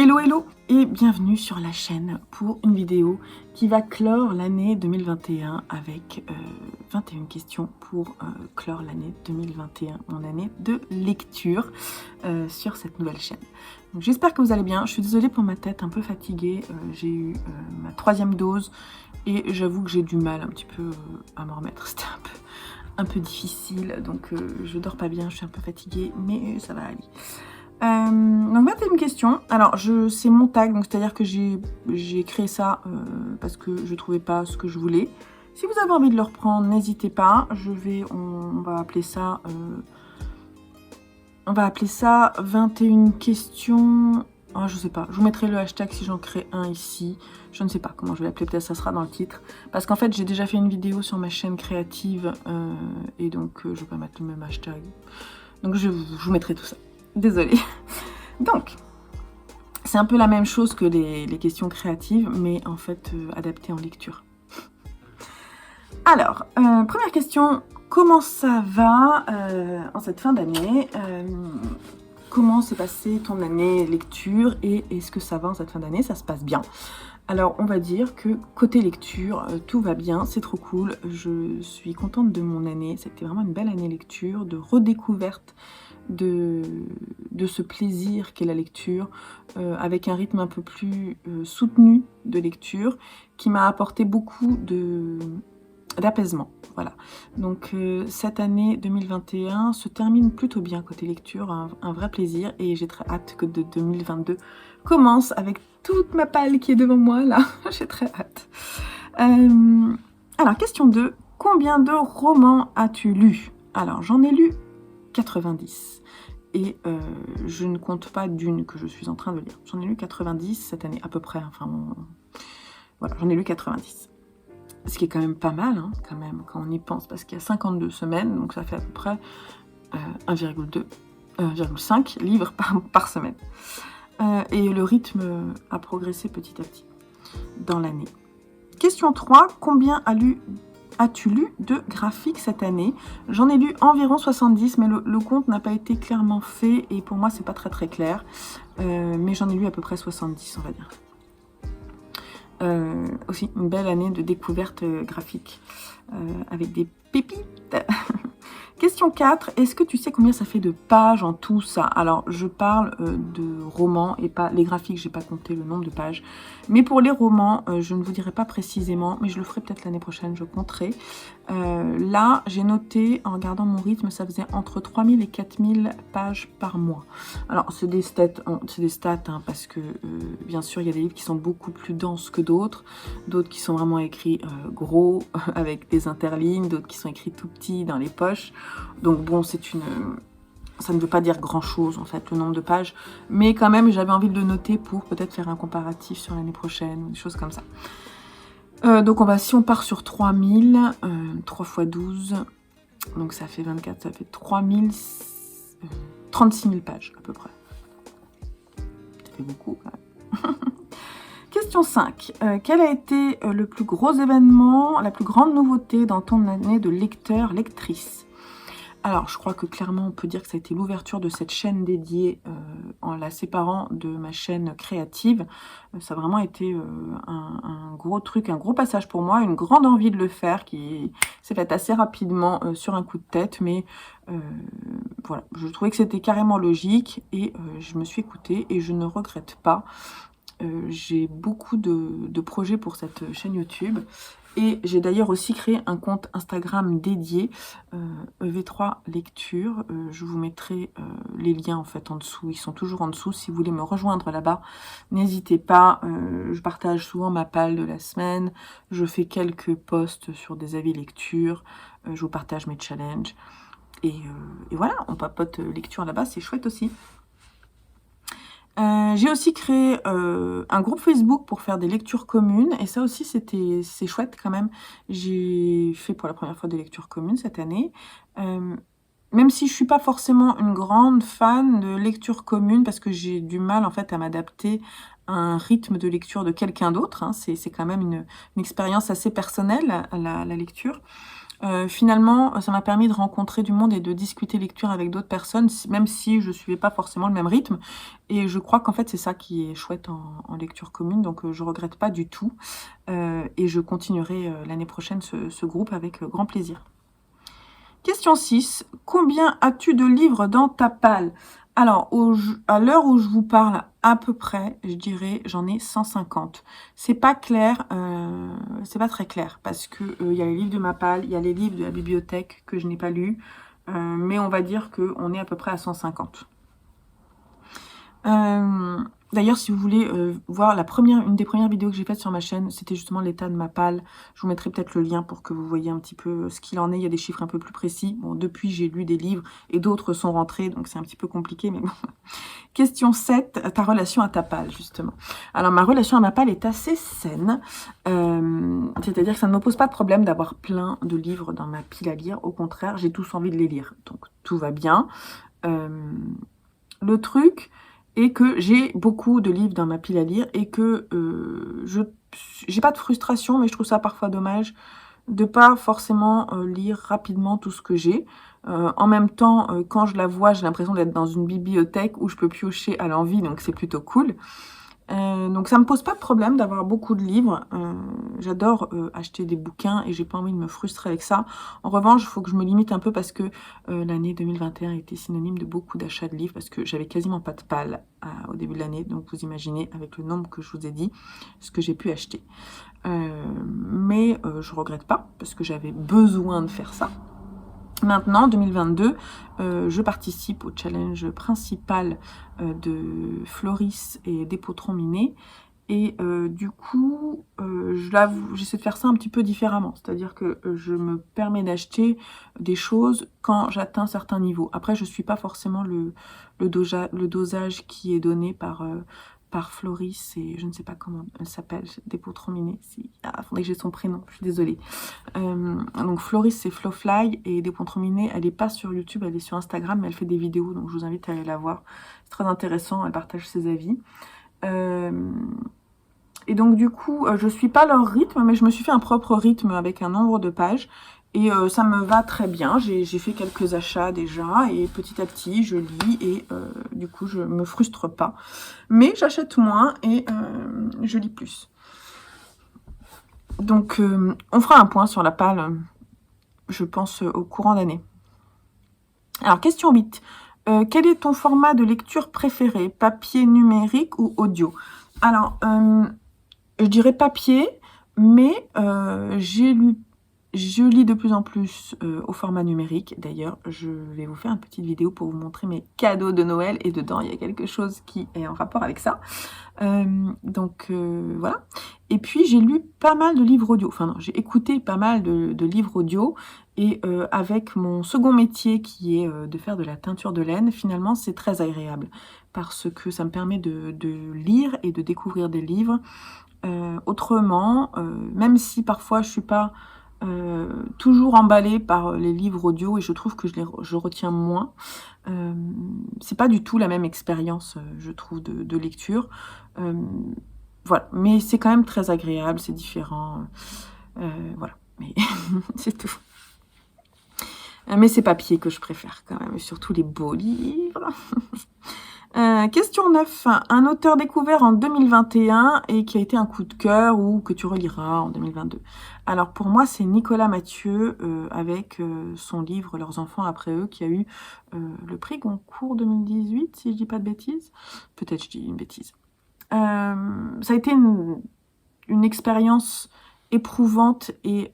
Hello hello et bienvenue sur la chaîne pour une vidéo qui va clore l'année 2021 avec 21 questions pour clore l'année 2021, mon année de lecture sur cette nouvelle chaîne. J'espère que vous allez bien, je suis désolée pour ma tête un peu fatiguée, j'ai eu ma 3e dose et j'avoue que j'ai du mal un petit peu à m'en remettre, c'était un peu difficile, donc je dors pas bien, je suis un peu fatiguée, mais ça va aller. Donc 21 questions, alors c'est mon tag, donc c'est à dire que j'ai créé ça parce que je trouvais pas ce que je voulais. Si vous avez envie de le reprendre, n'hésitez pas, on va appeler ça 21 questions, je sais pas, je vous mettrai le hashtag si j'en crée un ici, je ne sais pas comment je vais l'appeler, peut-être ça sera dans le titre, parce qu'en fait j'ai déjà fait une vidéo sur ma chaîne créative et donc je vais pas mettre le même hashtag, donc je vous mettrai tout ça. Désolée. Donc, c'est un peu la même chose que les questions créatives, mais en fait adaptées en lecture. Alors, première question, comment ça va en cette fin d'année comment s'est passée ton année lecture et est-ce que ça va en cette fin d'année? Ça se passe bien. Alors, on va dire que côté lecture, tout va bien, c'est trop cool. Je suis contente de mon année. C'était vraiment une belle année lecture, de redécouverte de ce plaisir qu'est la lecture, avec un rythme un peu plus soutenu de lecture, qui m'a apporté beaucoup d'apaisement. Voilà. Donc cette année 2021 se termine plutôt bien côté lecture, un vrai plaisir, et j'ai très hâte que de 2022 commence avec toute ma palle qui est devant moi là. J'ai très hâte. Alors question 2, combien de romans as-tu lu? Alors j'en ai lu 90 et je ne compte pas d'une que je suis en train de lire. J'en ai lu 90 cette année à peu près, enfin voilà, j'en ai lu 90. Ce qui est quand même pas mal, hein, quand même, quand on y pense, parce qu'il y a 52 semaines, donc ça fait à peu près 1,5 livres par semaine. Et le rythme a progressé petit à petit dans l'année. Question 3, combien as-tu lu de graphiques cette année? J'en ai lu environ 70, mais le compte n'a pas été clairement fait, et pour moi c'est pas très clair. Mais j'en ai lu à peu près 70, on va dire. Aussi une belle année de découverte graphique avec des pépites. Question 4, est-ce que tu sais combien ça fait de pages en tout ça? Alors je parle de romans et pas les graphiques, j'ai pas compté le nombre de pages, mais pour les romans je ne vous dirai pas précisément, mais je le ferai peut-être l'année prochaine, je compterai. Là j'ai noté en regardant mon rythme, ça faisait entre 3000 et 4000 pages par mois. Alors c'est des stats hein, parce que bien sûr il y a des livres qui sont beaucoup plus denses que d'autres qui sont vraiment écrits gros avec des interlignes, d'autres qui sont écrits tout petits dans les poches. Donc bon, ça ne veut pas dire grand chose en fait le nombre de pages, mais quand même j'avais envie de le noter pour peut-être faire un comparatif sur l'année prochaine, des choses comme ça. Donc si on part sur 3000, 3 x 12, donc ça fait 24, ça fait 36 000 pages à peu près. Ça fait beaucoup quand même. Question 5. Quel a été le plus gros événement, la plus grande nouveauté dans ton année de lecteur-lectrice? Alors, je crois que clairement, on peut dire que ça a été l'ouverture de cette chaîne dédiée en la séparant de ma chaîne créative. Ça a vraiment été un gros truc, un gros passage pour moi, une grande envie de le faire qui s'est faite assez rapidement sur un coup de tête, mais voilà, je trouvais que c'était carrément logique et je me suis écoutée et je ne regrette pas. J'ai beaucoup de projets pour cette chaîne YouTube et j'ai d'ailleurs aussi créé un compte Instagram dédié, EV3 Lecture. Je vous mettrai les liens en fait en dessous, ils sont toujours en dessous. Si vous voulez me rejoindre là-bas, n'hésitez pas. Je partage souvent ma palle de la semaine, je fais quelques posts sur des avis lecture, je vous partage mes challenges et voilà, on papote lecture là-bas, c'est chouette aussi. J'ai aussi créé un groupe Facebook pour faire des lectures communes, et ça aussi c'est chouette quand même. J'ai fait pour la première fois des lectures communes cette année. Même si je suis pas forcément une grande fan de lecture commune, parce que j'ai du mal en fait à m'adapter à un rythme de lecture de quelqu'un d'autre, hein. C'est quand même une expérience assez personnelle, la lecture. Finalement, ça m'a permis de rencontrer du monde et de discuter lecture avec d'autres personnes, même si je suivais pas forcément le même rythme. Et je crois qu'en fait, c'est ça qui est chouette en lecture commune, donc je regrette pas du tout. Et je continuerai l'année prochaine ce groupe avec grand plaisir. Question 6. Combien as-tu de livres dans ta palle? Alors, à l'heure où je vous parle, à peu près, je dirais, j'en ai 150. C'est pas clair, c'est pas très clair, parce que il y a les livres de ma palle, il y a les livres de la bibliothèque que je n'ai pas lus, mais on va dire qu'on est à peu près à 150. D'ailleurs, si vous voulez voir une des premières vidéos que j'ai faites sur ma chaîne, c'était justement l'état de ma palle. Je vous mettrai peut-être le lien pour que vous voyez un petit peu ce qu'il en est. Il y a des chiffres un peu plus précis. Bon, depuis, j'ai lu des livres et d'autres sont rentrés, donc c'est un petit peu compliqué, mais bon. Question 7, ta relation à ta palle, justement. Alors, ma relation à ma palle est assez saine. C'est-à-dire que ça ne me pose pas de problème d'avoir plein de livres dans ma pile à lire. Au contraire, j'ai tous envie de les lire. Donc, tout va bien. Le truc est que j'ai beaucoup de livres dans ma pile à lire et que j'ai pas de frustration, mais je trouve ça parfois dommage de pas forcément lire rapidement tout ce que j'ai. En même temps, quand je la vois, j'ai l'impression d'être dans une bibliothèque où je peux piocher à l'envie, donc c'est plutôt cool. Donc ça me pose pas de problème d'avoir beaucoup de livres. J'adore acheter des bouquins et j'ai pas envie de me frustrer avec ça. En revanche, il faut que je me limite un peu parce que l'année 2021 a été synonyme de beaucoup d'achats de livres parce que j'avais quasiment pas de palle au début de l'année. Donc vous imaginez avec le nombre que je vous ai dit ce que j'ai pu acheter. Mais je regrette pas parce que j'avais besoin de faire ça. Maintenant, 2022, je participe au challenge principal de Floris et Dépôtron Minet. Et du coup, j'essaie de faire ça un petit peu différemment. C'est-à-dire que je me permets d'acheter des choses quand j'atteins certains niveaux. Après, je ne suis pas forcément le dosage qui est donné par Floris et je ne sais pas comment elle s'appelle, Dépôtron Minet. Ah, faudrait que j'ai son prénom, je suis désolée. Donc Floris c'est Flowfly et Dépôtron Minet, elle n'est pas sur YouTube, elle est sur Instagram, mais elle fait des vidéos, donc je vous invite à aller la voir. C'est très intéressant, elle partage ses avis. Et donc du coup, je suis pas leur rythme, mais je me suis fait un propre rythme avec un nombre de pages. Et ça me va très bien, j'ai fait quelques achats déjà, et petit à petit, je lis, et du coup, je me frustre pas. Mais j'achète moins, et je lis plus. Donc, on fera un point sur la palle, je pense, au courant d'année. Alors, question 8. Quel est ton format de lecture préféré? Papier, numérique ou audio? Alors, je dirais papier, mais je lis de plus en plus au format numérique. D'ailleurs, je vais vous faire une petite vidéo pour vous montrer mes cadeaux de Noël. Et dedans, il y a quelque chose qui est en rapport avec ça. Voilà. Et puis, j'ai lu pas mal de livres audio. Enfin, non, j'ai écouté pas mal de livres audio. Et avec mon second métier qui est de faire de la teinture de laine, finalement, c'est très agréable. Parce que ça me permet de lire et de découvrir des livres. Autrement, même si parfois je suis pas toujours emballée par les livres audio et je trouve que je retiens moins, c'est pas du tout la même expérience, je trouve, de lecture. Voilà, mais c'est quand même très agréable, c'est différent. Voilà, mais c'est tout. Mais c'est papier que je préfère quand même, et surtout les beaux livres. Question 9. Un auteur découvert en 2021 et qui a été un coup de cœur ou que tu reliras en 2022. Alors pour moi, c'est Nicolas Mathieu avec son livre Leurs enfants après eux qui a eu le prix Goncourt 2018, si je dis pas de bêtises. Peut-être je dis une bêtise. Ça a été une expérience éprouvante et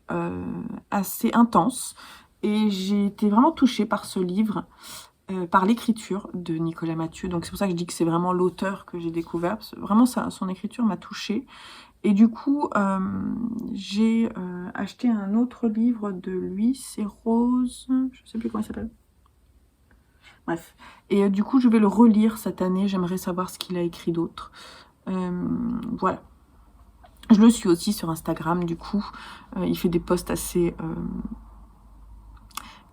assez intense. Et j'ai été vraiment touchée par ce livre. Par l'écriture de Nicolas Mathieu. Donc c'est pour ça que je dis que c'est vraiment l'auteur que j'ai découvert. Parce que vraiment, son écriture m'a touchée. Et du coup, j'ai acheté un autre livre de lui. C'est Rose. Je ne sais plus comment il s'appelle. Bref. Et du coup, je vais le relire cette année. J'aimerais savoir ce qu'il a écrit d'autre. Voilà. Je le suis aussi sur Instagram, du coup. Il fait des posts assez...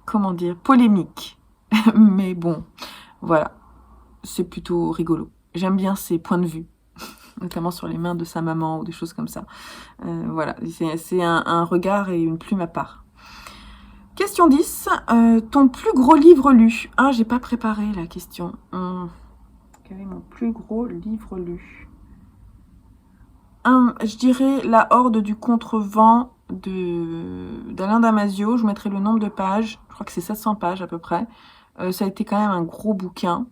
comment dire, polémiques. Mais bon, voilà, c'est plutôt rigolo. J'aime bien ses points de vue, notamment sur les mains de sa maman ou des choses comme ça. Voilà, c'est un regard et une plume à part. Question 10. Ton plus gros livre lu? Ah, j'ai pas préparé la question. Quel est mon plus gros livre lu? Je dirais La Horde du Contrevent d'Alain Damasio. Je mettrai le nombre de pages. Je crois que c'est 700 pages à peu près. Ça a été quand même un gros bouquin.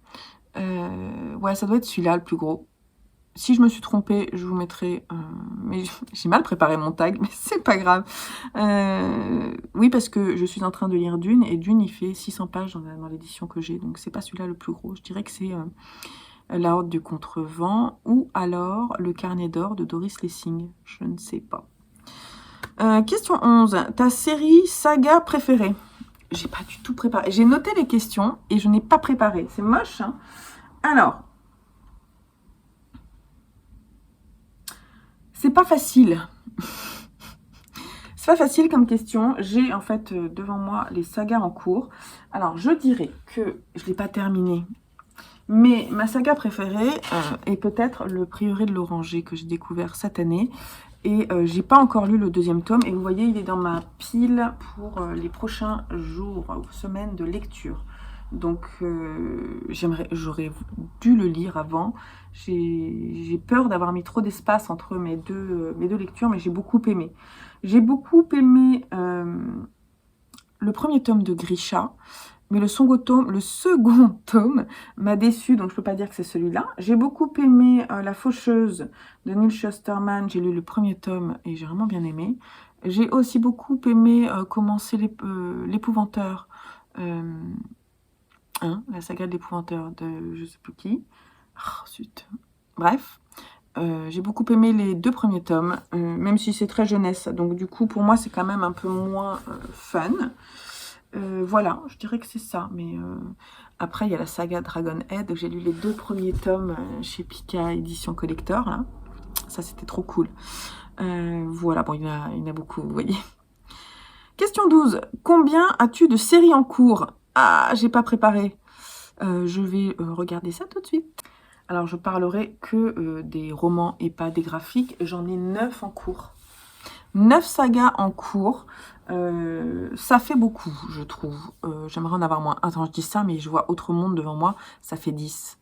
Ouais, ça doit être celui-là le plus gros. Si je me suis trompée, je vous mettrai... mais j'ai mal préparé mon tag, mais c'est pas grave. Oui, parce que je suis en train de lire Dune, et Dune, il fait 600 pages dans l'édition que j'ai. Donc, c'est pas celui-là le plus gros. Je dirais que c'est La Horde du Contrevent, ou alors Le Carnet d'or de Doris Lessing. Je ne sais pas. Question 11. Ta série saga préférée? J'ai pas du tout préparé. J'ai noté les questions, et je n'ai pas préparé. C'est moche, hein? Alors... c'est pas facile. C'est pas facile comme question. J'ai en fait devant moi les sagas en cours. Alors je dirais que je ne l'ai pas terminé. Mais ma saga préférée est peut-être Le Prieuré de l'Oranger que j'ai découvert cette année. Et j'ai pas encore lu le deuxième tome. Et vous voyez, il est dans ma pile pour les prochains jours ou semaines de lecture. Donc j'aurais dû le lire avant. J'ai peur d'avoir mis trop d'espace entre mes deux lectures, mais j'ai beaucoup aimé. J'ai beaucoup aimé le premier tome de Grisha, mais le second tome m'a déçu, donc je peux pas dire que c'est celui-là. J'ai beaucoup aimé La Faucheuse de Neil Shusterman. J'ai lu le premier tome et j'ai vraiment bien aimé. J'ai aussi beaucoup aimé commencer l'Épouvanteur. La saga de l'Épouvanteur de je sais plus qui. Oh, zut. Bref, j'ai beaucoup aimé les 2 premiers tomes, même si c'est très jeunesse. Donc du coup, pour moi, c'est quand même un peu moins fun. Voilà, je dirais que c'est ça. Mais après, il y a la saga Dragonhead. J'ai lu les 2 premiers tomes chez Pika Édition Collector. Là. Ça, c'était trop cool. Voilà, bon, il y en a beaucoup, vous voyez. Question 12. Combien as-tu de séries en cours? Ah, j'ai pas préparé. Je vais regarder ça tout de suite. Alors, je parlerai que des romans et pas des graphiques. J'en ai 9 en cours. 9 sagas en cours. Ça fait beaucoup, je trouve. J'aimerais en avoir moins. Attends, je dis ça, mais je vois Autre Monde devant moi. Ça fait 10.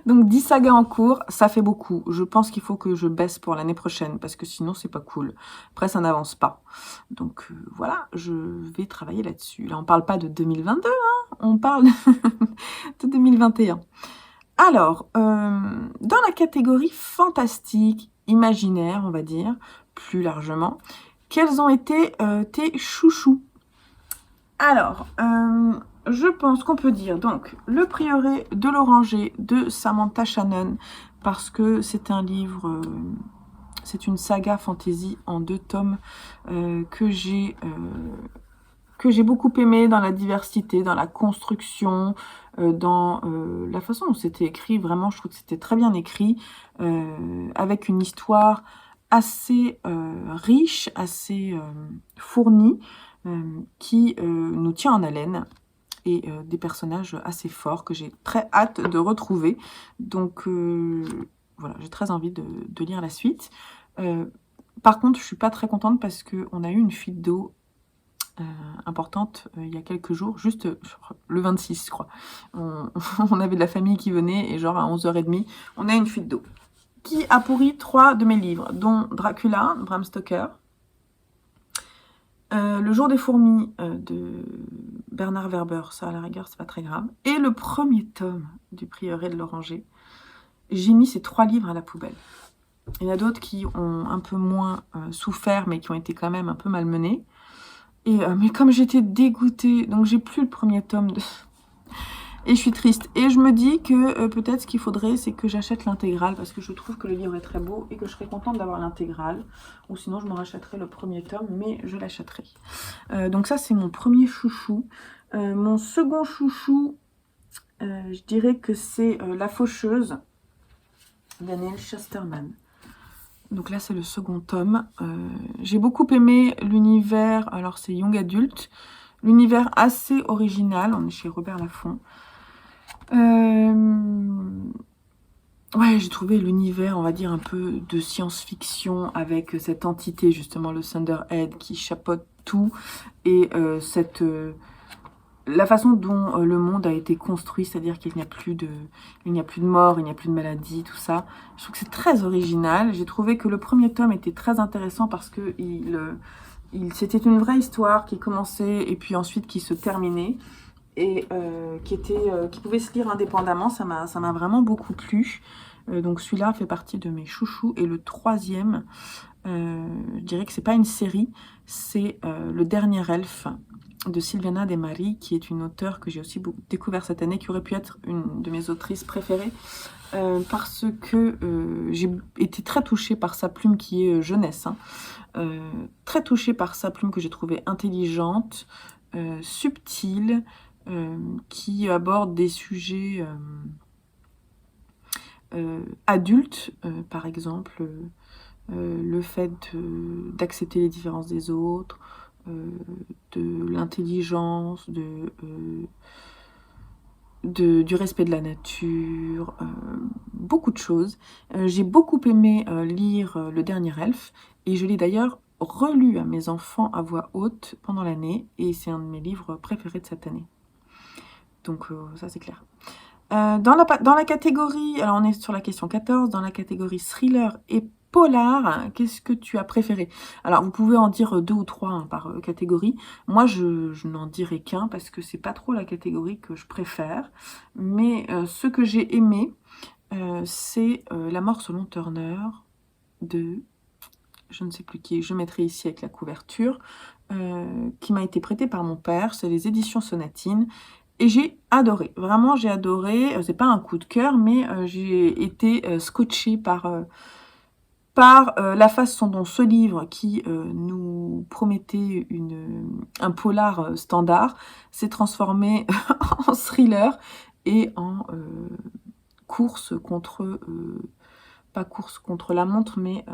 Donc 10 sagas en cours, ça fait beaucoup. Je pense qu'il faut que je baisse pour l'année prochaine, parce que sinon c'est pas cool. Après ça n'avance pas. Donc voilà, je vais travailler là-dessus. Là on parle pas de 2022, hein, on parle de 2021. Alors, dans la catégorie fantastique, imaginaire, on va dire, plus largement, quels ont été tes chouchous? Alors, je pense qu'on peut dire donc Le Prieuré de l'Oranger de Samantha Shannon, parce que c'est un livre, c'est une saga fantasy en 2 tomes que j'ai beaucoup aimé dans la diversité, dans la construction, dans la façon dont c'était écrit. Vraiment, je trouve que c'était très bien écrit, avec une histoire assez riche, assez fournie, qui nous tient en haleine, et des personnages assez forts que j'ai très hâte de retrouver. Donc voilà, j'ai très envie de lire la suite. Par contre, je suis pas très contente parce qu'on a eu une fuite d'eau importante il y a quelques jours, juste le 26, je crois. On avait de la famille qui venait, et genre à 11h30, on a une fuite d'eau qui a pourri 3 de mes livres, dont Dracula, Bram Stoker, Le Jour des fourmis de Bernard Werber, ça à la rigueur c'est pas très grave, et le premier tome du Prieuré de l'Oranger. J'ai mis ces 3 livres à la poubelle. Il y en a d'autres qui ont un peu moins souffert, mais qui ont été quand même un peu malmenés. Et, mais comme j'étais dégoûtée, donc j'ai plus le premier tome et je suis triste. Et je me dis que peut-être ce qu'il faudrait, c'est que j'achète l'intégrale, parce que je trouve que le livre est très beau et que je serais contente d'avoir l'intégrale. Ou sinon, je me rachèterai le premier tome, mais je l'achèterai. Donc ça, c'est mon premier chouchou. Mon second chouchou, je dirais que c'est La Faucheuse, Daniel Shusterman. Donc là, c'est le second tome. J'ai beaucoup aimé l'univers, alors c'est Young Adult, l'univers assez original, on est chez Robert Laffont. Ouais, j'ai trouvé l'univers, on va dire, un peu de science-fiction avec cette entité, justement, le Thunderhead, qui chapeaute tout. Et la façon dont le monde a été construit, c'est-à-dire qu'il n'y a plus de, il n'y a plus de mort, il n'y a plus de maladie, tout ça. Je trouve que c'est très original. J'ai trouvé que le premier tome était très intéressant parce que c'était une vraie histoire qui commençait et puis ensuite qui se terminait et qui pouvait se lire indépendamment. Ça m'a vraiment beaucoup plu. Donc celui-là fait partie de mes chouchous. Et le troisième, je dirais que c'est pas une série, c'est Le Dernier Elfe de Silvana De Mari, qui est une auteure que j'ai aussi découvert cette année, qui aurait pu être une de mes autrices préférées, parce que j'ai été très touchée par sa plume qui est jeunesse, hein. Très touchée par sa plume que j'ai trouvée intelligente, subtile, qui aborde des sujets adultes, par exemple, le fait d'accepter les différences des autres, de l'intelligence, du respect de la nature, beaucoup de choses. J'ai beaucoup aimé lire Le Dernier Elfe, et je l'ai d'ailleurs relu à mes enfants à voix haute pendant l'année, et c'est un de mes livres préférés de cette année. Donc ça c'est clair. Dans la catégorie, alors on est sur la question 14, dans la catégorie thriller et polar, qu'est-ce que tu as préféré? Alors vous pouvez en dire 2 ou 3 hein, par catégorie. Moi je n'en dirai qu'un parce que c'est pas trop la catégorie que je préfère. Mais ce que j'ai aimé, c'est La mort selon Turner de, je ne sais plus qui, je mettrai ici avec la couverture, qui m'a été prêtée par mon père, c'est les éditions Sonatine. Et j'ai adoré, vraiment j'ai adoré, c'est pas un coup de cœur, mais j'ai été scotchée par la façon dont ce livre, qui nous promettait un polar standard, s'est transformé en thriller et en course contre, pas course contre la montre, mais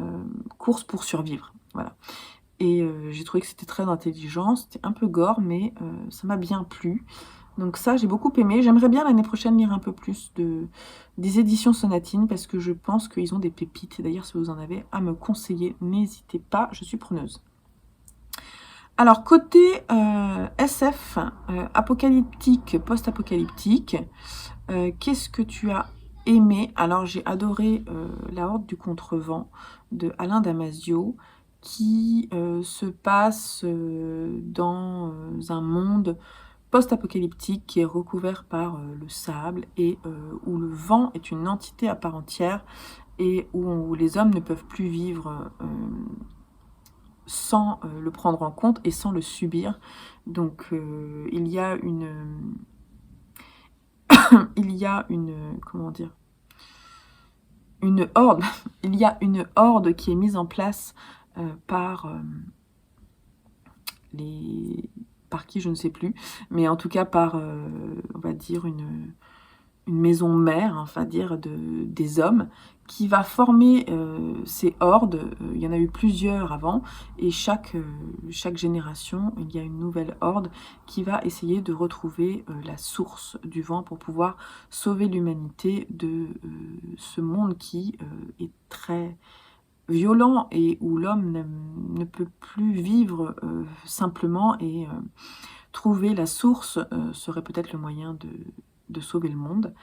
course pour survivre, voilà. Et j'ai trouvé que c'était très intelligent, c'était un peu gore, mais ça m'a bien plu. Donc ça, j'ai beaucoup aimé. J'aimerais bien l'année prochaine lire un peu plus des éditions Sonatine, parce que je pense qu'ils ont des pépites. D'ailleurs, si vous en avez à me conseiller, n'hésitez pas, je suis preneuse. Alors, côté SF, apocalyptique, post-apocalyptique, qu'est-ce que tu as aimé? Alors, j'ai adoré La Horde du Contrevent de Alain Damasio, qui se passe dans un monde post-apocalyptique qui est recouvert par le sable et où le vent est une entité à part entière et où les hommes ne peuvent plus vivre sans le prendre en compte et sans le subir. Donc il y a comment dire, une horde, il y a une horde qui est mise en place par qui, je ne sais plus, mais en tout cas par, on va dire, une maison mère, hein, on va dire, des hommes, qui va former ces hordes. Il y en a eu plusieurs avant, et chaque génération, il y a une nouvelle horde qui va essayer de retrouver la source du vent pour pouvoir sauver l'humanité de ce monde qui est très violent et où l'homme ne peut plus vivre simplement, et trouver la source serait peut-être le moyen de sauver le monde.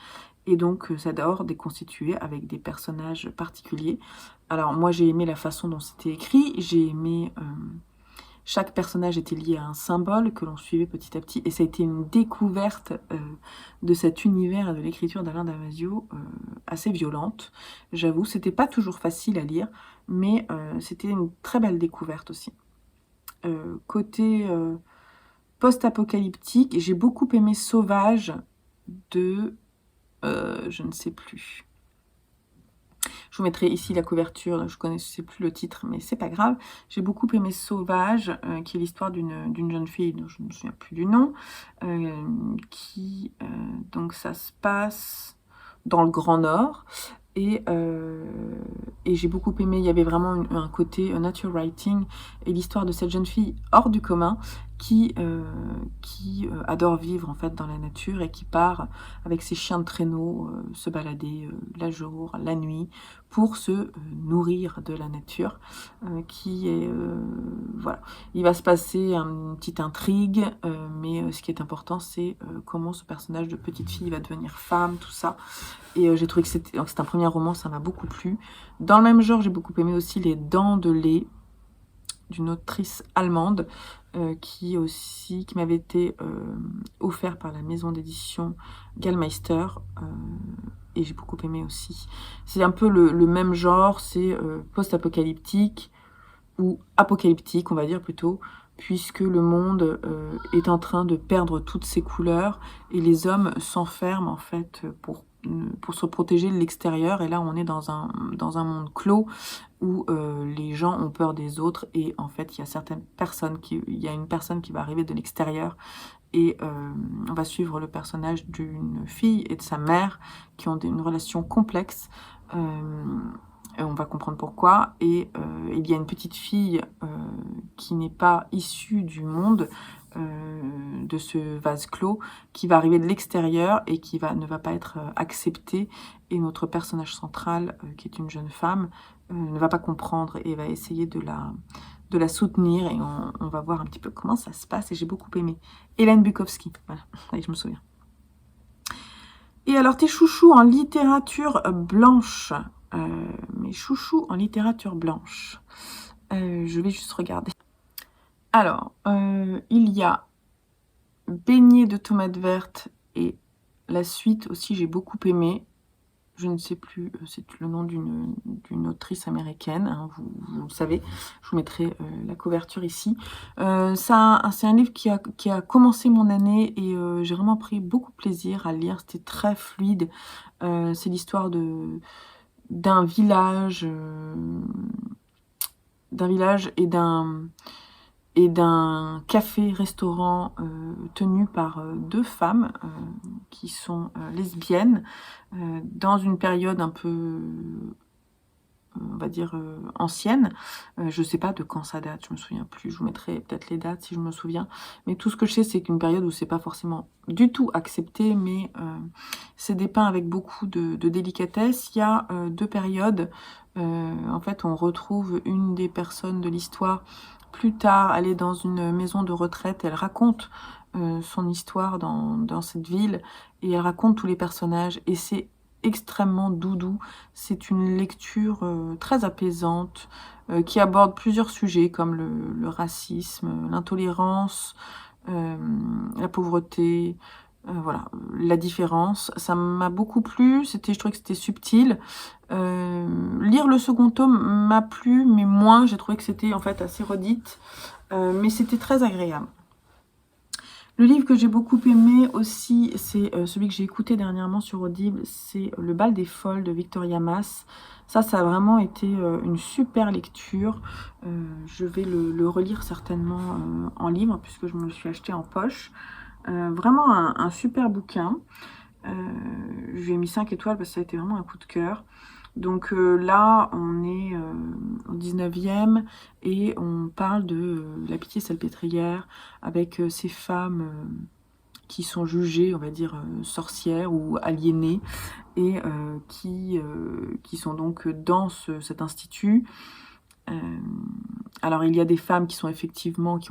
Et donc cette horde est constituée avec des personnages particuliers. Alors moi j'ai aimé la façon dont c'était écrit, j'ai aimé chaque personnage était lié à un symbole que l'on suivait petit à petit, et ça a été une découverte de cet univers et de l'écriture d'Alain Damasio assez violente. J'avoue, c'était pas toujours facile à lire, mais c'était une très belle découverte aussi. Côté post-apocalyptique, j'ai beaucoup aimé Sauvage de... je ne sais plus. Je vous mettrai ici la couverture, je ne connaissais plus le titre, mais c'est pas grave. J'ai beaucoup aimé Sauvage, qui est l'histoire d'une jeune fille dont je ne me souviens plus du nom, donc ça se passe dans le Grand Nord, Et j'ai beaucoup aimé, il y avait vraiment un côté nature writing et l'histoire de cette jeune fille hors du commun qui adore vivre en fait dans la nature et qui part avec ses chiens de traîneau se balader la jour, la nuit pour se nourrir de la nature voilà. Il va se passer une petite intrigue mais ce qui est important c'est comment ce personnage de petite fille va devenir femme, tout ça. Et j'ai trouvé que c'est un premier roman, ça m'a beaucoup plu. Dans le même genre, j'ai beaucoup aimé aussi Les Dents de lait d'une autrice allemande qui m'avait été offert par la maison d'édition Gallmeister. Et j'ai beaucoup aimé aussi. C'est un peu le même genre, c'est post-apocalyptique ou apocalyptique, on va dire plutôt, puisque le monde est en train de perdre toutes ses couleurs et les hommes s'enferment en fait pour se protéger de l'extérieur. Et là, on est dans un monde clos où les gens ont peur des autres et en fait, il y a une personne qui va arriver de l'extérieur et on va suivre le personnage d'une fille et de sa mère qui ont une relation complexe. On va comprendre pourquoi. Et il y a une petite fille qui n'est pas issue du monde de ce vase clos, qui va arriver de l'extérieur et qui ne va pas être acceptée. Et notre personnage central, qui est une jeune femme, ne va pas comprendre et va essayer de la soutenir. Et on va voir un petit peu comment ça se passe. Et j'ai beaucoup aimé. Hélène Bukowski, voilà, et je me souviens. Et alors, tes chouchous en littérature blanche. Mes chouchous en littérature blanche. Je vais juste regarder. Alors, il y a Beignet de tomates vertes et la suite aussi, j'ai beaucoup aimé. Je ne sais plus, c'est le nom d'une autrice américaine, hein, vous le savez. Je vous mettrai la couverture ici. C'est un livre qui a commencé mon année et j'ai vraiment pris beaucoup de plaisir à le lire. C'était très fluide. C'est l'histoire d'un village et d'un café-restaurant tenu par deux femmes qui sont lesbiennes dans une période un peu, on va dire, ancienne. Je ne sais pas de quand ça date, je me souviens plus. Je vous mettrai peut-être les dates si je me souviens. Mais tout ce que je sais, c'est qu'une période où c'est pas forcément du tout accepté, mais c'est dépeint avec beaucoup de délicatesse. Il y a deux périodes. En fait, on retrouve une des personnes de l'histoire. Plus tard, elle est dans une maison de retraite. Elle raconte son histoire dans cette ville. Et elle raconte tous les personnages. Et c'est extrêmement doudou. C'est une lecture très apaisante qui aborde plusieurs sujets comme le racisme, l'intolérance, la pauvreté, voilà, la différence. Ça m'a beaucoup plu, je trouvais que c'était subtil. Lire le second tome m'a plu, mais moins, j'ai trouvé que c'était en fait assez redite, mais c'était très agréable. Le livre que j'ai beaucoup aimé aussi, c'est celui que j'ai écouté dernièrement sur Audible, c'est Le bal des folles de Victoria Mass. Ça a vraiment été une super lecture. Je vais le relire certainement en livre, puisque je me le suis acheté en poche. Vraiment un super bouquin. Je lui ai mis 5 étoiles parce que ça a été vraiment un coup de cœur. Donc là, on est au 19e et on parle de la Pitié-Salpêtrière avec ces femmes qui sont jugées, on va dire, sorcières ou aliénées et qui sont donc dans cet institut. Alors il y a des femmes qui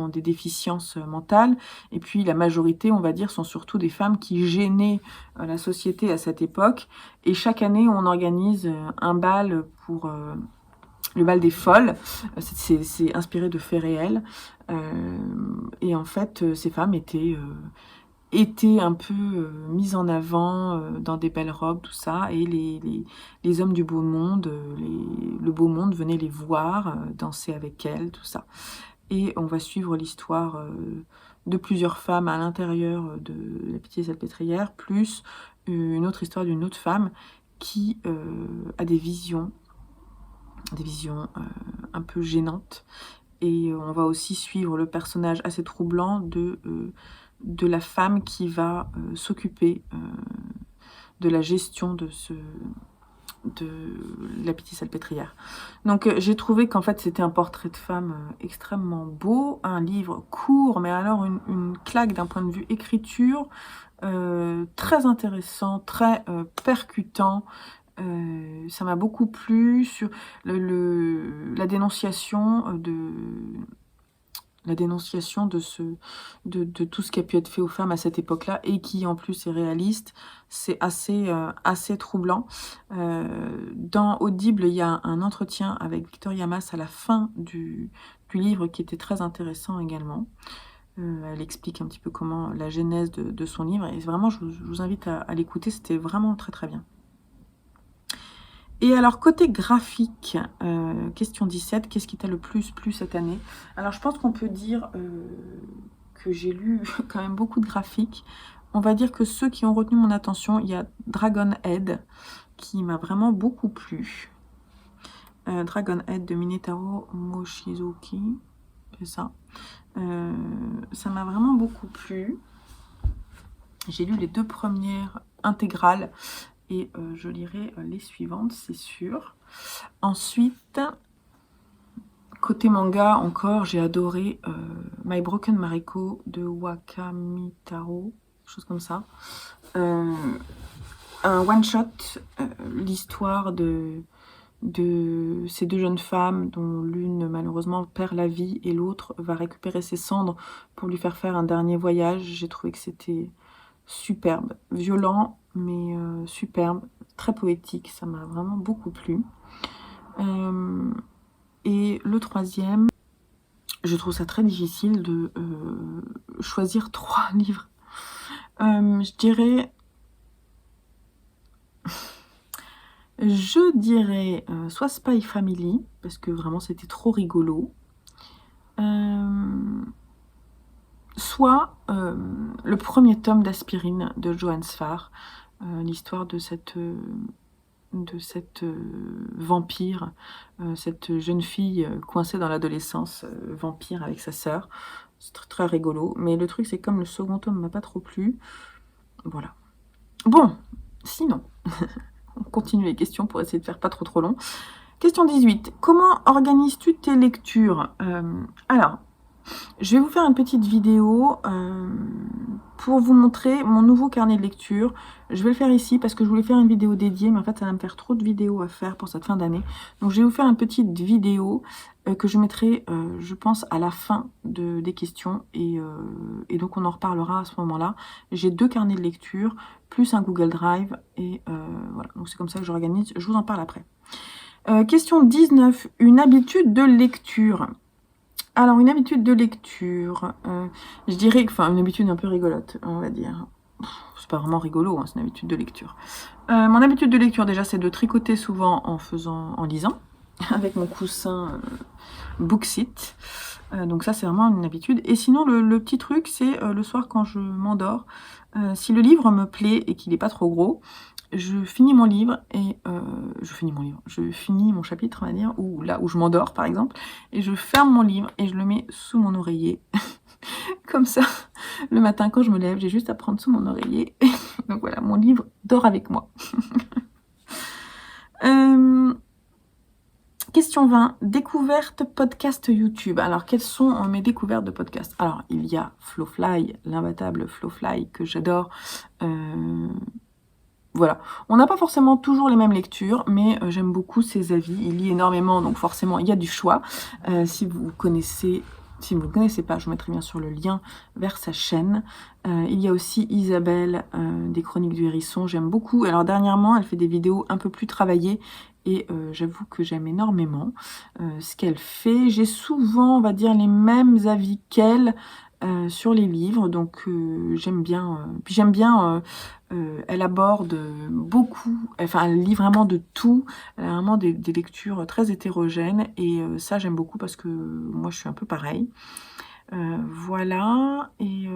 ont des déficiences mentales et puis la majorité, on va dire, sont surtout des femmes qui gênaient la société à cette époque. Et chaque année, on organise un bal pour le bal des folles. C'est inspiré de faits réels. Et en fait, ces femmes étaient un peu mises en avant dans des belles robes, tout ça, et les hommes du beau monde, le beau monde venait les voir, danser avec elles, tout ça. Et on va suivre l'histoire de plusieurs femmes à l'intérieur de la Pitié-Salpêtrière, plus une autre histoire d'une autre femme qui a des visions un peu gênantes. Et on va aussi suivre le personnage assez troublant de la femme qui va s'occuper de la gestion de Lapidie-Salpêtrière. Donc j'ai trouvé qu'en fait c'était un portrait de femme extrêmement beau, un livre court, mais alors une claque d'un point de vue écriture, très intéressant, très percutant. Ça m'a beaucoup plu sur la dénonciation de tout ce qui a pu être fait aux femmes à cette époque-là et qui en plus est réaliste. C'est assez troublant. Dans Audible, il y a un entretien avec Victoria Mass à la fin du livre qui était très intéressant également. Elle explique un petit peu comment la genèse de son livre, et vraiment je vous invite à l'écouter, c'était vraiment très très bien. Et alors, côté graphique, question 17, qu'est-ce qui t'a le plus plu cette année? Alors, je pense qu'on peut dire que j'ai lu quand même beaucoup de graphiques. On va dire que ceux qui ont retenu mon attention, il y a Dragonhead, qui m'a vraiment beaucoup plu. Dragonhead de Minetaro Mochizuki, c'est ça. Ça m'a vraiment beaucoup plu. J'ai lu les 2 premières intégrales. Et je lirai les suivantes, c'est sûr. Ensuite, côté manga, encore, j'ai adoré My Broken Mariko de Wakamitaro, chose comme ça. Un one-shot, l'histoire de ces 2 jeunes femmes dont l'une malheureusement perd la vie et l'autre va récupérer ses cendres pour lui faire un dernier voyage. J'ai trouvé que c'était superbe, violent, mais superbe, très poétique, ça m'a vraiment beaucoup plu. Et le 3e, je trouve ça très difficile de choisir 3 livres. Je dirais soit Spy Family, parce que vraiment c'était trop rigolo, soit le premier tome d'Aspirine de Johann Sfar, l'histoire de cette vampire, cette jeune fille coincée dans l'adolescence, vampire avec sa sœur. C'est très, très rigolo, mais le truc c'est que comme le second tome m'a pas trop plu, voilà. Bon, sinon, on continue les questions pour essayer de faire pas trop long. Question 18. Comment organises-tu tes lectures? Alors, je vais vous faire une petite vidéo pour vous montrer mon nouveau carnet de lecture. Je vais le faire ici parce que je voulais faire une vidéo dédiée, mais en fait ça va me faire trop de vidéos à faire pour cette fin d'année. Donc je vais vous faire une petite vidéo que je mettrai, je pense, à la fin des questions. Et donc on en reparlera à ce moment-là. J'ai 2 carnets de lecture, plus un Google Drive. Et voilà, donc c'est comme ça que j'organise. Je vous en parle après. Question 19. Une habitude de lecture. Alors, une habitude de lecture, je dirais, enfin, une habitude un peu rigolote, on va dire. C'est pas vraiment rigolo, hein, c'est une habitude de lecture. Mon habitude de lecture, déjà, c'est de tricoter souvent en lisant, avec mon coussin Booksite. Donc ça, c'est vraiment une habitude. Et sinon, le petit truc, c'est le soir quand je m'endors, si le livre me plaît et qu'il n'est pas trop gros, je finis mon livre et je finis mon chapitre, on va dire, ou là où je m'endors par exemple, et je ferme mon livre et je le mets sous mon oreiller. Comme ça, le matin quand je me lève, j'ai juste à prendre sous mon oreiller. Donc voilà, mon livre dort avec moi. Question 20, découverte podcast YouTube. Alors, quelles sont mes découvertes de podcast? Alors, il y a Flowfly, l'imbattable Flowfly que j'adore. Voilà, on n'a pas forcément toujours les mêmes lectures, mais j'aime beaucoup ses avis. Il lit énormément, donc forcément, il y a du choix. Si vous ne le connaissez pas, je vous mettrai bien sûr le lien vers sa chaîne. Il y a aussi Isabelle des Chroniques du Hérisson, j'aime beaucoup. Alors dernièrement, elle fait des vidéos un peu plus travaillées et j'avoue que j'aime énormément ce qu'elle fait. J'ai souvent, on va dire, les mêmes avis qu'elle sur les livres, donc j'aime bien. Puis j'aime bien, elle aborde beaucoup, enfin elle lit vraiment de tout, elle a vraiment des lectures très hétérogènes et ça j'aime beaucoup parce que moi je suis un peu pareil. Voilà, et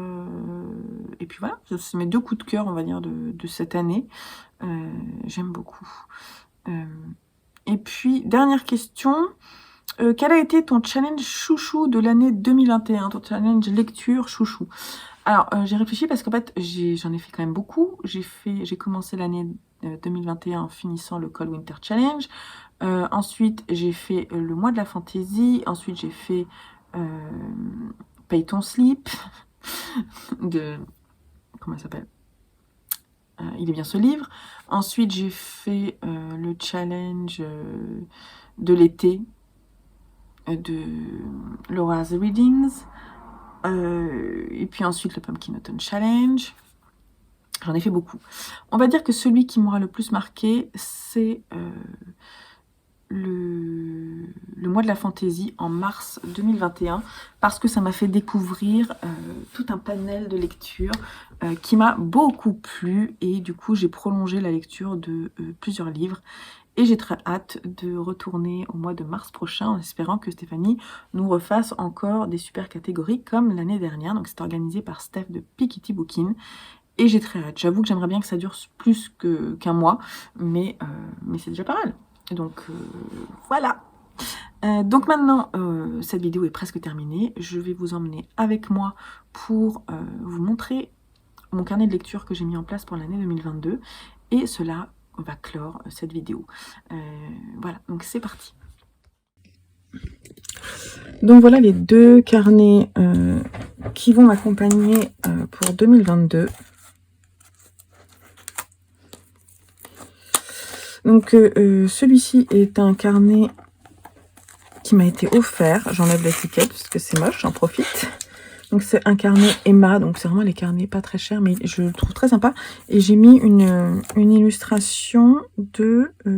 puis voilà, c'est mes 2 coups de cœur, on va dire, de cette année. J'aime beaucoup. Et puis, dernière question, quel a été ton challenge chouchou de l'année 2021, ton challenge lecture chouchou? Alors, j'ai réfléchi parce qu'en fait, j'en ai fait quand même beaucoup. J'ai commencé l'année 2021 en finissant le Cold Winter Challenge. Ensuite, j'ai fait le mois de la fantaisie. Ensuite, j'ai fait Paye ton slip de... Comment ça s'appelle? Il est bien ce livre. Ensuite, j'ai fait le challenge de l'été de Laura's Readings. Et puis ensuite, le Pumpkin Autumn Challenge. J'en ai fait beaucoup. On va dire que celui qui m'aura le plus marqué, c'est le mois de la fantaisie en mars 2021, parce que ça m'a fait découvrir tout un panel de lecture qui m'a beaucoup plu, et du coup j'ai prolongé la lecture de plusieurs livres, et j'ai très hâte de retourner au mois de mars prochain en espérant que Stéphanie nous refasse encore des super catégories comme l'année dernière. Donc c'est organisé par Steph de Piketty Bookin. Et j'ai très hâte. J'avoue que j'aimerais bien que ça dure plus qu'un mois, mais c'est déjà pas mal. Donc voilà. Donc maintenant, cette vidéo est presque terminée. Je vais vous emmener avec moi pour vous montrer mon carnet de lecture que j'ai mis en place pour l'année 2022. Et cela va clore cette vidéo. Voilà, donc c'est parti. Donc voilà les deux carnets qui vont m'accompagner pour 2022. Donc celui-ci est un carnet qui m'a été offert. J'enlève l'étiquette parce que c'est moche, j'en profite. Donc c'est un carnet Emma, donc c'est vraiment les carnets pas très chers, mais je le trouve très sympa. Et j'ai mis une illustration de, je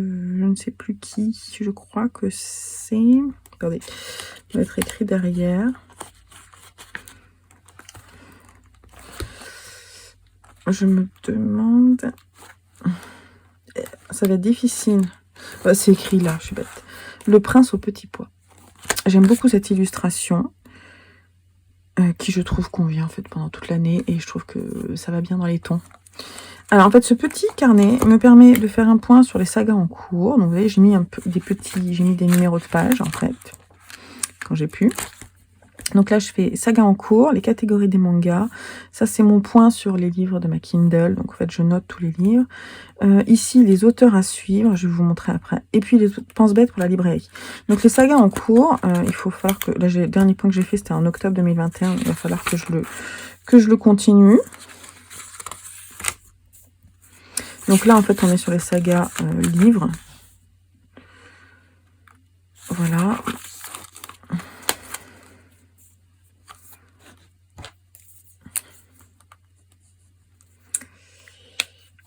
ne sais plus qui, je crois que c'est... Attendez, ça va être écrit derrière. Je me demande... Ça va être difficile. C'est écrit là, je suis bête. Le prince au petit pois. J'aime beaucoup cette illustration qui je trouve convient en fait pendant toute l'année, et je trouve que ça va bien dans les tons. Alors en fait ce petit carnet me permet de faire un point sur les sagas en cours. Donc vous voyez, j'ai mis j'ai mis des numéros de pages en fait quand j'ai pu. Donc là, je fais saga en cours, les catégories des mangas. Ça, c'est mon point sur les livres de ma Kindle. Donc, en fait, je note tous les livres. Ici, les auteurs à suivre. Je vais vous montrer après. Et puis, les pense-bêtes pour la librairie. Donc, les sagas en cours, il faut falloir que... Là, le dernier point que j'ai fait, c'était en octobre 2021. Il va falloir que je le continue. Donc là, en fait, on est sur les sagas livres. Voilà.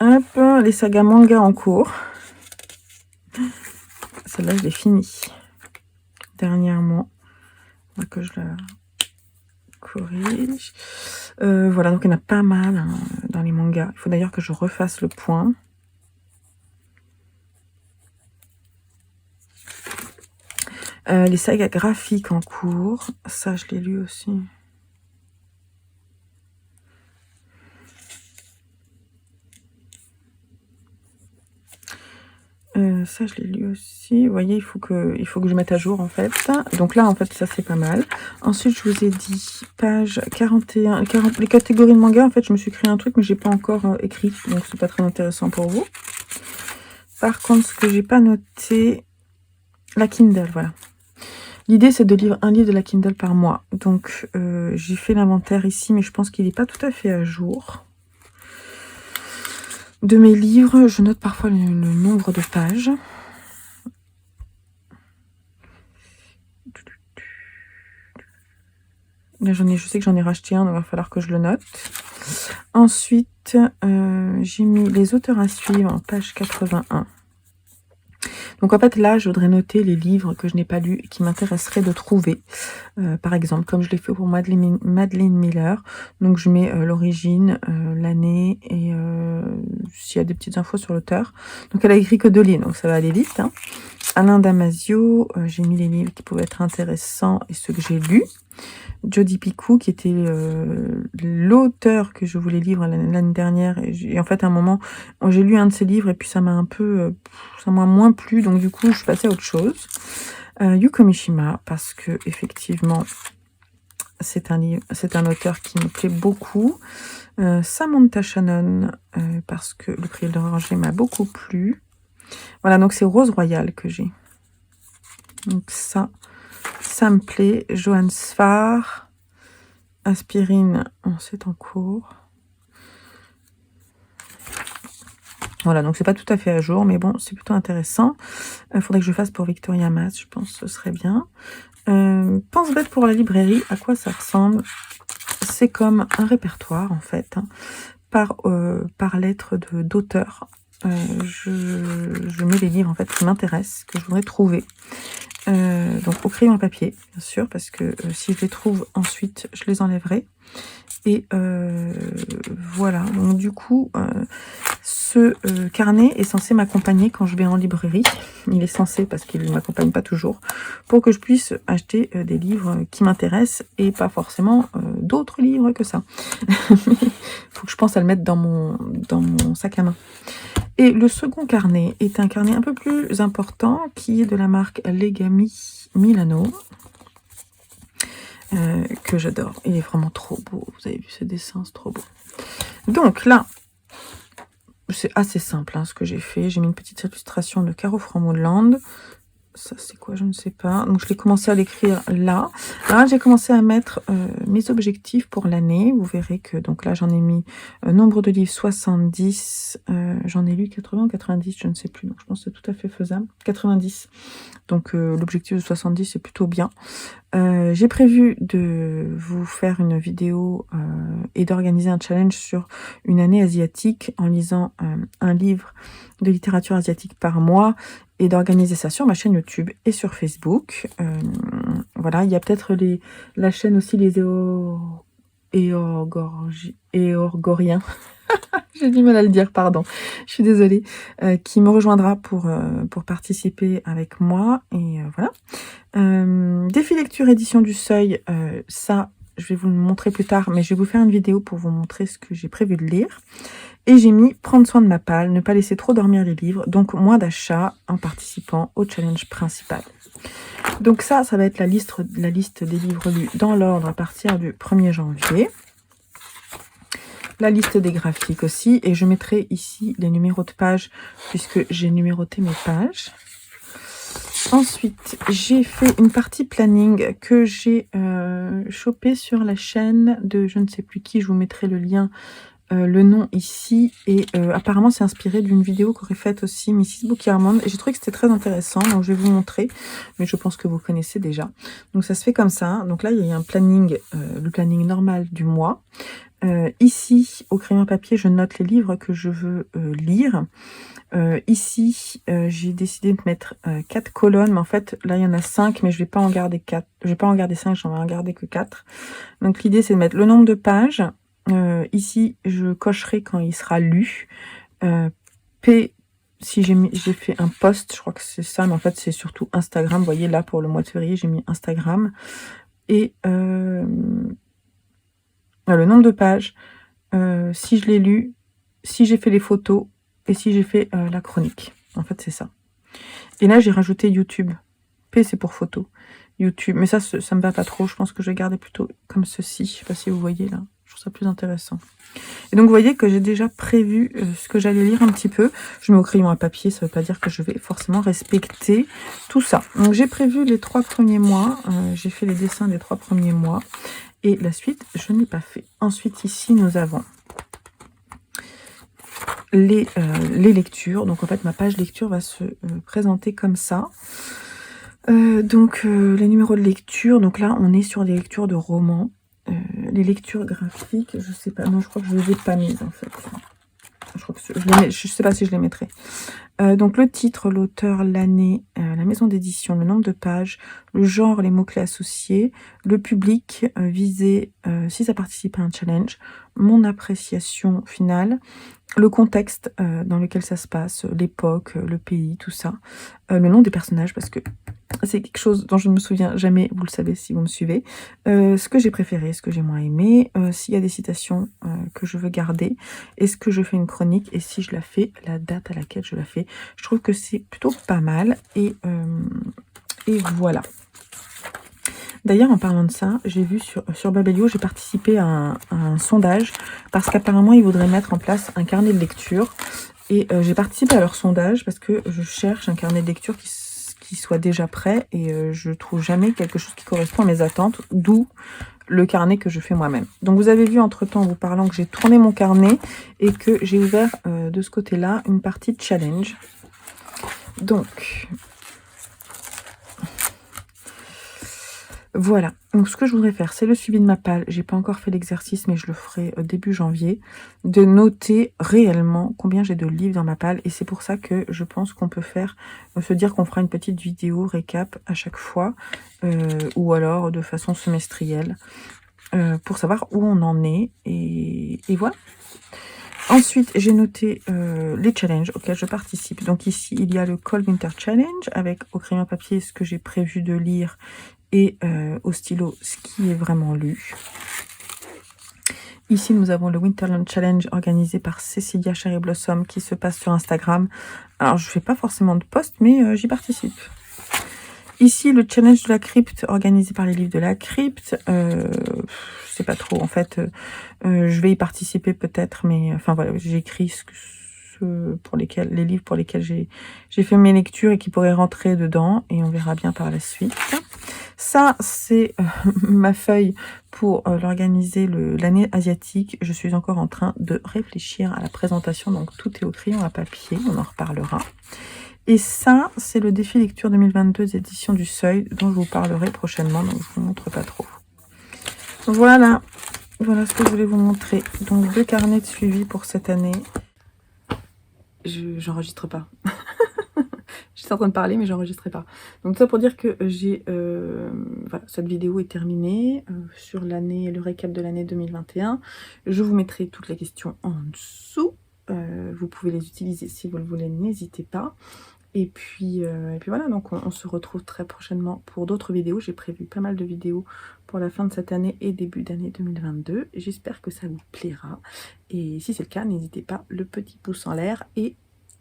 Hop, les sagas manga en cours. Celle-là, je l'ai finie dernièrement. On va que je la corrige. Voilà, donc il y en a pas mal hein, dans les mangas. Il faut d'ailleurs que je refasse le point. Les sagas graphiques en cours. Ça, je l'ai lu aussi. Ça, je l'ai lu aussi. Vous voyez, il faut que je mette à jour, en fait. Donc là, en fait, ça, c'est pas mal. Ensuite, je vous ai dit, page 41, les catégories de manga. En fait, je me suis créé un truc, mais j'ai pas encore écrit. Donc, c'est pas très intéressant pour vous. Par contre, ce que j'ai pas noté, la Kindle, voilà. L'idée, c'est de lire un livre de la Kindle par mois. Donc, j'ai fait l'inventaire ici, mais je pense qu'il n'est pas tout à fait à jour. De mes livres, je note parfois le nombre de pages. Là, je sais que j'en ai racheté un, donc il va falloir que je le note. Ensuite, j'ai mis les auteurs à suivre en page 81. Donc en fait là, je voudrais noter les livres que je n'ai pas lus et qui m'intéresseraient de trouver. Par exemple, comme je l'ai fait pour Madeleine Miller. Donc je mets l'origine, l'année et s'il y a des petites infos sur l'auteur. Donc elle a écrit que 2 livres, donc ça va aller vite. Hein. Alain Damasio, j'ai mis les livres qui pouvaient être intéressants et ceux que j'ai lus. Jodi Picoult, qui était l'auteur que je voulais lire l'année dernière. Et en fait, à un moment, j'ai lu un de ses livres et puis ça m'a un peu... ça m'a moins plu, donc du coup, je suis passée à autre chose. Yuko Mishima, parce que effectivement, c'est un auteur qui me plaît beaucoup. Samantha Shannon, parce que le prix de l'oranger m'a beaucoup plu. Voilà, donc c'est Rose Royale que j'ai. Donc ça me plaît. Johann Sfar, Aspirine, c'est en cours. Voilà, donc c'est pas tout à fait à jour, mais bon, c'est plutôt intéressant. Il faudrait que je fasse pour Victoria Mass, je pense que ce serait bien. Pense bête pour la librairie, à quoi ça ressemble? C'est comme un répertoire, en fait, hein, par lettre d'auteur. Je mets les livres, en fait, qui m'intéressent, que je voudrais trouver. Donc au crayon à papier, bien sûr, parce que si je les trouve ensuite, je les enlèverai. Et voilà, donc du coup, ce carnet est censé m'accompagner quand je vais en librairie. Il est censé, parce qu'il ne m'accompagne pas toujours, pour que je puisse acheter des livres qui m'intéressent et pas forcément d'autres livres que ça. Il faut que je pense à le mettre dans mon sac à main. Et le second carnet est un carnet un peu plus important qui est de la marque Legami Milano. Que j'adore. Il est vraiment trop beau. Vous avez vu ce dessin, c'est trop beau. Donc là, c'est assez simple hein, ce que j'ai fait. J'ai mis une petite illustration de Caro Fromoland. Ça, c'est quoi? Je ne sais pas. Donc, je l'ai commencé à l'écrire là. Là, j'ai commencé à mettre mes objectifs pour l'année. Vous verrez que, donc là, j'en ai mis nombre de livres 70. J'en ai lu 80 ou 90, je ne sais plus. Donc, je pense que c'est tout à fait faisable. 90. Donc, l'objectif de 70, c'est plutôt bien. J'ai prévu de vous faire une vidéo et d'organiser un challenge sur une année asiatique en lisant un livre de littérature asiatique par mois et d'organiser ça sur ma chaîne YouTube et sur Facebook. Voilà, il y a peut-être la chaîne aussi les Éorgoriens. J'ai du mal à le dire, pardon. Je suis désolée. Qui me rejoindra pour participer avec moi. Et voilà. Défi lecture édition du Seuil. Ça, je vais vous le montrer plus tard. Mais je vais vous faire une vidéo pour vous montrer ce que j'ai prévu de lire. Et j'ai mis prendre soin de ma palle, ne pas laisser trop dormir les livres. Donc moins d'achats en participant au challenge principal. Donc ça va être la liste des livres lus dans l'ordre à partir du 1er janvier. La liste des graphiques aussi, et je mettrai ici les numéros de pages, puisque j'ai numéroté mes pages. Ensuite, j'ai fait une partie planning que j'ai chopé sur la chaîne de je ne sais plus qui, je vous mettrai le lien, le nom ici, et apparemment c'est inspiré d'une vidéo qu'aurait faite aussi Mrs. Book Armand, et j'ai trouvé que c'était très intéressant, donc je vais vous montrer, mais je pense que vous connaissez déjà. Donc ça se fait comme ça, donc là il y a un planning, le planning normal du mois. Ici, au crayon à papier, je note les livres que je veux lire. Ici, j'ai décidé de mettre 4 colonnes, mais en fait, là, il y en a 5, mais je vais pas en garder 4. Je vais pas en garder 5, j'en vais en garder que 4. Donc, l'idée, c'est de mettre le nombre de pages. Ici, je cocherai quand il sera lu. P, si j'ai fait un post, je crois que c'est ça, mais en fait, c'est surtout Instagram. Vous voyez, là, pour le mois de février, j'ai mis Instagram. Et le nombre de pages, si je l'ai lu, si j'ai fait les photos et si j'ai fait la chronique. En fait, c'est ça. Et là, j'ai rajouté YouTube. P, c'est pour photo. YouTube. Mais ça me va pas trop. Je pense que je vais garder plutôt comme ceci. Je sais pas si vous voyez là. Je trouve ça plus intéressant. Et donc, vous voyez que j'ai déjà prévu ce que j'allais lire un petit peu. Je mets au crayon à papier. Ça veut pas dire que je vais forcément respecter tout ça. Donc, j'ai prévu les 3 premiers mois. J'ai fait les dessins des 3 premiers mois. Et la suite, je n'ai pas fait. Ensuite, ici, nous avons les lectures. Donc, en fait, ma page lecture va se présenter comme ça. Donc, les numéros de lecture. Donc là, on est sur des lectures de romans. Les lectures graphiques, je sais pas. Non, je crois que je les ai pas mises, en fait. Je crois que je sais pas si je les mettrai. Donc le titre, l'auteur, l'année, la maison d'édition, le nombre de pages, le genre, les mots-clés associés, le public visé si ça participe à un challenge, mon appréciation finale, le contexte dans lequel ça se passe, l'époque, le pays, tout ça, le nom des personnages, parce que c'est quelque chose dont je ne me souviens jamais, vous le savez si vous me suivez, ce que j'ai préféré, ce que j'ai moins aimé, s'il y a des citations que je veux garder, est-ce que je fais une chronique, et si je la fais, la date à laquelle je la fais. Je trouve que c'est plutôt pas mal, et voilà. D'ailleurs, en parlant de ça, j'ai vu sur Babelio, j'ai participé à un sondage parce qu'apparemment, ils voudraient mettre en place un carnet de lecture. Et j'ai participé à leur sondage parce que je cherche un carnet de lecture qui soit déjà prêt et je trouve jamais quelque chose qui correspond à mes attentes, d'où le carnet que je fais moi-même. Donc vous avez vu entre-temps en vous parlant que j'ai tourné mon carnet et que j'ai ouvert de ce côté-là une partie de challenge. Donc voilà, donc ce que je voudrais faire, c'est le suivi de ma palle. J'ai pas encore fait l'exercice, mais je le ferai début janvier, de noter réellement combien j'ai de livres dans ma palle. Et c'est pour ça que je pense qu'on peut faire, se dire qu'on fera une petite vidéo récap à chaque fois, ou alors de façon semestrielle, pour savoir où on en est. Et voilà. Ensuite, j'ai noté les challenges auxquels je participe. Donc ici, il y a le Cold Winter Challenge avec au crayon à papier ce que j'ai prévu de lire et au stylo ce qui est vraiment lu. Ici, nous avons le Winterland Challenge organisé par Cecilia Cherry Blossom qui se passe sur Instagram. Alors, je ne fais pas forcément de post, mais j'y participe. Ici, le challenge de la crypte organisé par les livres de la crypte. Je sais pas trop, en fait, je vais y participer peut-être, mais enfin voilà, j'ai écrit les livres pour lesquels j'ai fait mes lectures et qui pourraient rentrer dedans, et on verra bien par la suite. Ça, c'est ma feuille pour l'organiser l'année asiatique. Je suis encore en train de réfléchir à la présentation, donc tout est au crayon à papier, on en reparlera. Et ça, c'est le défi lecture 2022 édition du Seuil, dont je vous parlerai prochainement, donc je vous montre pas trop. Voilà, voilà ce que je voulais vous montrer. Donc 2 carnets de suivi pour cette année. J'enregistre pas. J'étais en train de parler, mais j'enregistrais pas. Donc ça pour dire que voilà, cette vidéo est terminée sur l'année, le récap de l'année 2021. Je vous mettrai toutes les questions en dessous. Vous pouvez les utiliser si vous le voulez, n'hésitez pas. Et puis voilà, donc on se retrouve très prochainement pour d'autres vidéos. J'ai prévu pas mal de vidéos pour la fin de cette année et début d'année 2022. J'espère que ça vous plaira. Et si c'est le cas, n'hésitez pas, le petit pouce en l'air et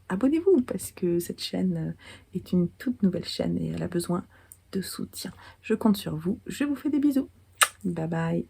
abonnez-vous parce que cette chaîne est une toute nouvelle chaîne et elle a besoin de soutien. Je compte sur vous. Je vous fais des bisous. Bye bye.